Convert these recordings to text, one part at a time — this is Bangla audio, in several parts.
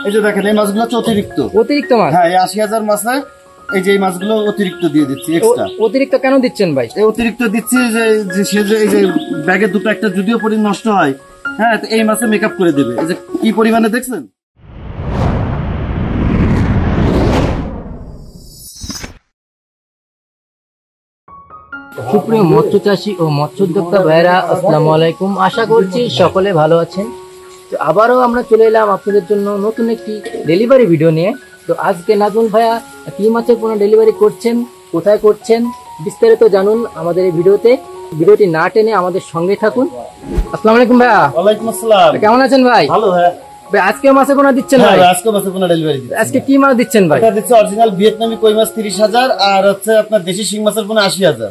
এই যে দেখেন এই মাছগুলো হচ্ছে অতিরিক্ত মাছ। হ্যাঁ, এই ৮০,০০০ মাছে এই যে এই মাছগুলো অতিরিক্ত দিয়ে দিচ্ছি। এক্সট্রা অতিরিক্ত কেন দিচ্ছেন ভাই? এই অতিরিক্ত দিচ্ছি যে এই যে ব্যাগের দুটো একটা যদিও পরি নষ্ট হয়, হ্যাঁ, এই মাছে মেকআপ করে দেবে। এই যে কি পরিমাণে দেখছেন। সুপ্রিয় মৎস্য চাষী ও মৎস্য উদ্যোক্তা ভাইরা, আসসালামু আলাইকুম। আশা করছি সকলে ভালো আছেন। তো আবারও আমরা চলে এলাম আপনাদের জন্য নতুন একটি ডেলিভারি ভিডিও নিয়ে। তো আজকে নাজমুল ভাইয়া কি মাছের কোনো ডেলিভারি করছেন, কোথায় করছেন, বিস্তারিত জানুন আমাদের এই ভিডিওতে। ভিডিওটি না টেনে আমাদের সঙ্গে থাকুন। আসসালামু আলাইকুম ভাইয়া। ওয়ালাইকুম আসসালাম। কেমন আছেন ভাই? ভালো। হ্যাঁ ভাই, আজকে মাছে কোনা দিচ্ছেন ভাই? আজকে মাছে কোনা ডেলিভারি দিচ্ছি। আজকে কি মাছ দিচ্ছেন ভাই? এটা দিচ্ছে অরিজিনাল ভিয়েতনামি কই মাছ ৩০,০০০ আর হচ্ছে আপনার দেশি শিং মাছের পোনা ৮০,০০০।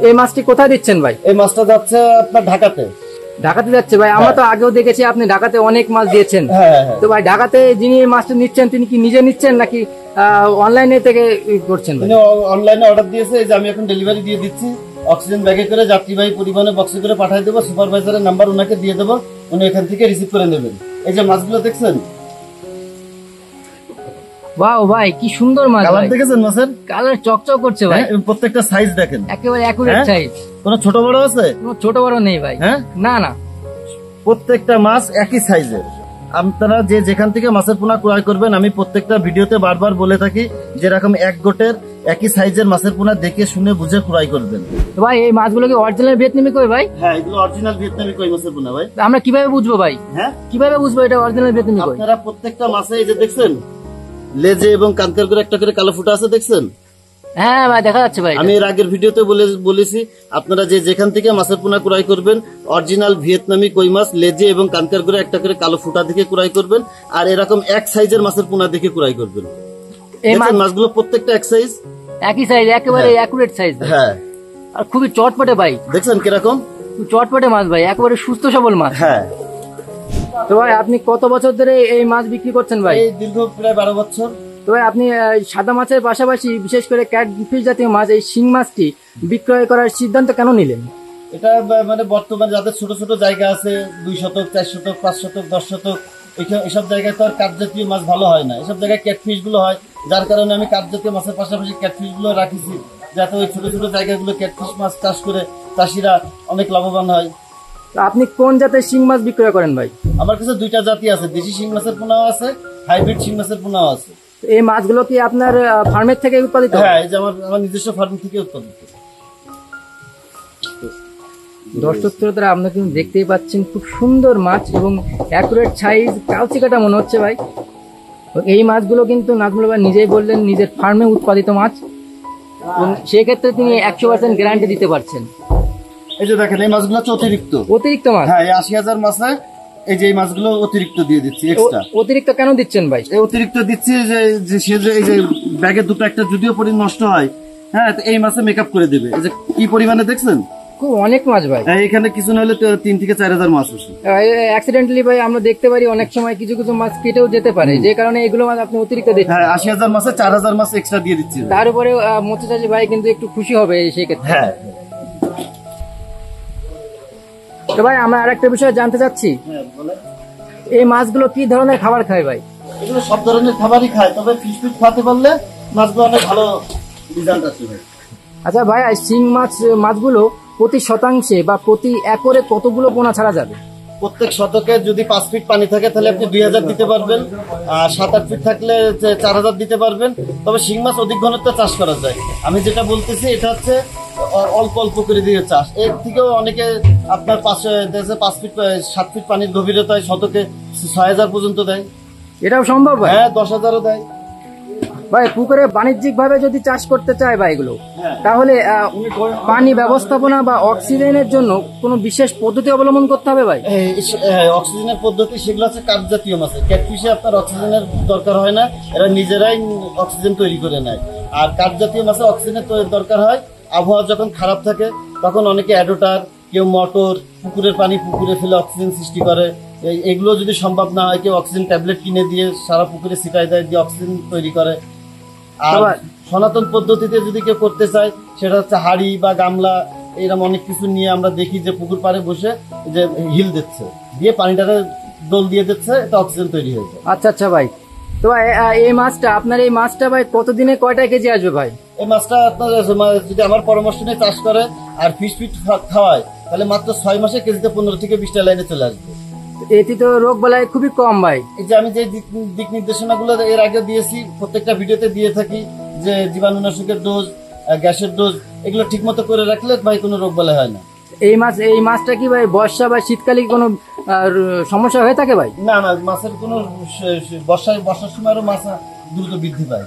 এই মাছটি কোথায় দিচ্ছেন ভাই? এই মাছটা যাচ্ছে আপনার ঢাকাতে যাচ্ছে ভাই। আমরা তো আগেও দেখেছি আপনি ঢাকাতে অনেক মাছ দিয়েছেন। তো ভাই, ঢাকাতে যিনি এই মাছটা নিচ্ছেন তিনি কি নিজে নিচ্ছেন নাকি অনলাইনে থেকে করছেন? অনলাইনে অর্ডার দিয়েছে, এই যে আমি এখন ডেলিভারি দিয়ে দিচ্ছি। অক্সিজেন ব্যাগে করে যাত্রীবাহী পরিবহনে বক্সে করে পাঠিয়ে দেবো। সুপারভাইজারের নাম্বার ওনাকে দিয়ে দেবো, উনি এখান থেকে রিসিভ করে নেবেন। এই যে মাছগুলো দেখছেন, ওয়াও ভাই, কি সুন্দর মাছ। কালার দেখেছেন মাছের? কালার চকচক করছে ভাই। প্রত্যেকটা সাইজ দেখেন, একেবারে অ্যাকুরেট সাইজ। কোনো ছোট বড় আছে? কোনো ছোট বড় নেই ভাই। হ্যাঁ, না, প্রত্যেকটা মাছ একই সাইজের। আপনারা যে যেখান থেকে মাছের পোনা ক্রয় করবেন, আমি প্রত্যেকটা ভিডিওতে বারবার বলে থাকি যেরকম এক গোটের একই সাইজের মাছের পোনা দেখে শুনে বুঝে ক্রয় করবেন। ভাই, এই মাছগুলো কি অরিজিনাল ভিয়েতনামি কই ভাই? হ্যাঁ, এগুলো অরিজিনাল ভিয়েতনামি কই মাছের পোনা ভাই। আমরা কিভাবে বুঝবো ভাই? হ্যাঁ, কিভাবে বুঝবো এটা অরিজিনাল ভিয়েতনামি কই? আপনারা প্রত্যেকটা মাছে এই যে দেখছেন লেজে এবং কানকার করে একটা করে কালো ফুটা আছে, দেখছেন? হ্যাঁ ভাই, দেখা যাচ্ছে ভাই। আমি এর আগের ভিডিওতে বলেছি আপনারা যে যেখান থেকে মাছের পোনা ক্রয় করবেন অরিজিনাল ভিয়েতনামি কই মাছ লেজে এবং কানকার করে একটা করে কালো ফুটা দেখে ক্রয় করবেন, আর এরকম এক সাইজের মাছের পোনা দেখে ক্রয় করবেন। এই মাছগুলো প্রত্যেকটা এক সাইজ, একই সাইজ, একেবারে অ্যাকুরেট সাইজ। হ্যাঁ, আর খুবই চটপটে ভাই। দেখছেন কিরকম চটপটে মাছ ভাই, একেবারে সুস্থ সবল মাছ। হ্যাঁ। তো ভাই, আপনি কত বছর ধরে এই মাছ বিক্রি করছেন ভাই? এই দীর্ঘ প্রায় ১২ বছর। তো ভাই, আপনি সাদা মাছের পাশাপাশি বিশেষ করে ক্যাটফিশ জাতীয় মাছ, এই শিং মাছটি বিক্রয় করার সিদ্ধান্ত কেন নিলেন? এটা মানে বর্তমানে যাদের ছোট ছোট জায়গা আছে, ২ শতক, ৪ শতক, ৫ শতক, ১০ শতক, এসব জায়গায় তো আর কাঠ জাতীয় মাছ ভালো হয় না, এসব জায়গায় ক্যাটফিশ গুলো হয়। যার কারণে আমি কাঠ জাতীয় মাছের পাশাপাশি ক্যাটফিশ গুলো রাখিছি, যাতে ওই ছোট ছোট জায়গাগুলো ক্যাটফিশ মাছ চাষ করে চাষিরা অনেক লাভবান হয়। আপনি কোন জাতের শিং মাছ বিক্রয় করেন ভাই? আমার কাছে ২টা জাতি আছে, দেশি শিং মাছের পোনাও আছে, হাইব্রিড শিং মাছের পোনাও আছে। এই মাছগুলো কি আপনার ফার্মের থেকে উৎপাদিত? হ্যাঁ, এই যে আমার নিজস্ব ফার্ম থেকে উৎপাদিত। দর্শক শ্রোতারা, আপনারা কিন্তু দেখতেই পাচ্ছেন খুব সুন্দর মাছ এবং অ্যাকুরেট সাইজ, কালচে কাটা মনে হচ্ছে ভাই। এই মাছগুলো কিন্তু নাজমুল ভাই নিজেই বললেন নিজের ফার্মে উৎপাদিত মাছ, এবং সেক্ষেত্রে তিনি ১০০% গ্যারান্টি দিতে পারছেন। এই যে দেখেন এই মাছগুলো হচ্ছে অতিরিক্ত মাছ। হ্যাঁ, এই ৮০,০০০ মাছে এই যে এই মাছগুলো অতিরিক্ত দিয়ে দিচ্ছি। এক্সট্রা অতিরিক্ত কেন দিচ্ছেন ভাই? এই অতিরিক্ত দিচ্ছি যে এই যে ব্যাগের দুটো একটা যদিও পরি নষ্ট হয়, হ্যাঁ, এই মাছে মেকআপ করে দেবে। এই যে কি পরিমাণে দেখছেন, খুব অনেক মাছ ভাই। এখানে কিছু না হলে ৩ থেকে ৪,০০০ মাছ আছে। অ্যাক্সিডেন্টালি ভাই আমরা দেখতে পারি অনেক সময় কিছু কিছু মাছ কেটেও যেতে পারে, যে কারণে এগুলো মাছ আপনি অতিরিক্ত দিচ্ছেন। হ্যাঁ, ৮০,০০০ মাছে ৪,০০০ মাছ এক্সট্রা দিয়ে দিচ্ছি। তার উপরে মৎস্যচাষী ভাই কিন্তু একটু খুশি হবে সেই ক্ষেত্রে। হ্যাঁ। তো ভাই, আমরা আরেকটা বিষয় জানতে চাচ্ছি, এই মাছগুলো কি ধরনের খাবার খায় ভাই? এগুলো সব ধরনের খাবারই খায়, তবে ফিশ খাওয়াতে পারলে মাছগুলো অনেক ভালো রেজাল্ট আসে ভাই। আচ্ছা ভাই, শিং মাছগুলো প্রতি শতাংশে বা প্রতি একরে কতগুলো পোনা ছাড়া যাবে? প্রত্যেক শতকে যদি ৫ ফিট পানি থাকে তাহলে আপনি ২,০০০ দিতে পারবেন, আর ৭-৮ ফিট থাকলে ৪,০০০ দিতে পারবেন। তবে শিং মাছ অধিক ঘনত্ব চাষ করা যায়। আমি যেটা বলতেছি এটা হচ্ছে অল্প অল্প করে দিয়ে চাষ। এর থেকেও অনেকে আপনার ৫ ফিট ৭ ফিট পানির গভীরতায় শতকে ৬,০০০ পর্যন্ত দেয়। এটাও সম্ভব ভাই? হ্যাঁ, ১০,০০০ও দেয় ভাই। পুকুরে বাণিজ্যিক ভাবে যদি চাষ করতে চায় ভাই এগুলো, তাহলে পানি ব্যবস্থাপনা বা অক্সিজেনের জন্য কোনো বিশেষ পদ্ধতি অবলম্বন করতে হবে ভাই? অক্সিজেনের পদ্ধতি সেগুলো আছে কাঠ জাতীয় মাছে। ক্যাটফিশে আপনার অক্সিজেনের দরকার হয় না, এরা নিজেরাই অক্সিজেন তৈরি করে নেয়। আর কাঠ জাতীয় মাছে অক্সিজেনের দরকার হয়। আবহাওয়া যখন খারাপ থাকে তখন অনেকে অ্যাডোটার, কেউ মোটর, পুকুরের পানি পুকুরে ফেলে অক্সিজেন সৃষ্টি করে। এগুলো যদি সম্ভব না হয়, কেউ অক্সিজেন ট্যাবলেট কিনে দিয়ে সারা পুকুরে ছিটাই দেয়, দিয়ে অক্সিজেন তৈরি করে। আর সনাতন পদ্ধতিতে যদি কেউ করতে চায় সেটা হচ্ছে হাড়ি বা গামলা, এরকম অনেক কিছু নিয়ে আমরা দেখি যে পুকুর পাড়ে বসে যে হিল দিচ্ছে, দিয়ে পানিটাকে দোল দিয়ে দিচ্ছে, এটা অক্সিজেন তৈরি হয়ে যায়। আচ্ছা আচ্ছা ভাই, তো ভাই এই মাছটা ভাই কতদিনে কয়টা কেজি আসবে ভাই? এই মাছটা আপনার যদি আমার পরামর্শ নিয়ে চাষ করে আর ফিট খাওয়ায়, তাহলে মাত্র 6 মাসে কেজিতে 15 থেকে 20টা লাইনে চলে আসবে। এটি তো রোগ বালাই খুবই কম ভাই। এই যে আমি যে দিক নির্দেশনাগুলো এর আগে দিয়েছি, প্রত্যেকটা ভিডিওতে দিয়ে থাকি, যে জীবাণুনাশকের ডোজ, গ্যাসের ডোজ, এগুলো ঠিক মতো করে রাখলে ভাই কোনো রোগ বালাই হয় না। এই মাছটা কি ভাই বর্ষা বা শীতকালে কোনো সমস্যা হয়ে থাকে ভাই? না না, মাছের কোনো বর্ষার সময় আরো মাছ দ্রুত বৃদ্ধি পায়।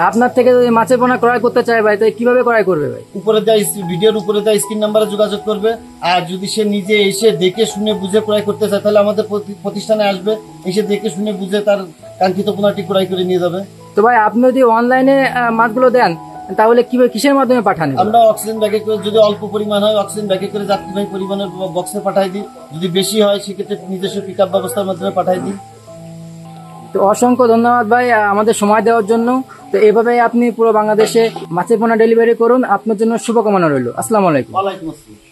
আপনার থেকে যদি মাছের পোনা ক্রয় করতে চায় ভাই, তাই কিভাবে ক্রয় করবে ভাই? উপরে দেওয়া ভিডিওর উপরে দেওয়া স্ক্রিন নাম্বারে যোগাযোগ করবে। আর যদি সে নিজে এসে দেখে শুনে বুঝে ক্রয় করতে চায়, তাহলে আমাদের প্রতিষ্ঠানে আসবে, এসে দেখে শুনে বুঝে তার কাঙ্ক্ষিত পোনাটি ক্রয় করে নিয়ে যাবে। তো ভাই আপনি যদি অনলাইনে মাছগুলো দেন, তাহলে কিসের মাধ্যমে পাঠান? আমরা অক্সিজেন ব্যাগে করে, যদি অল্প পরিমাণ হয় অক্সিজেন ব্যাগে করে যাত্রীবাহী পরিমাণের বক্সে পাঠাই দিই, যদি বেশি হয় সেক্ষেত্রে নিজস্ব পিক আপ ব্যবস্থার মাধ্যমে পাঠাই দিই। তো অসংখ্য ধন্যবাদ ভাই আমাদের সময় দেওয়ার জন্য। তো এভাবে আপনি পুরো বাংলাদেশে মাছের পোনা ডেলিভারি করুন, আপনার জন্য শুভকামনা রইল। আসসালামু আলাইকুম। ওয়ালাইকুম আসসালাম।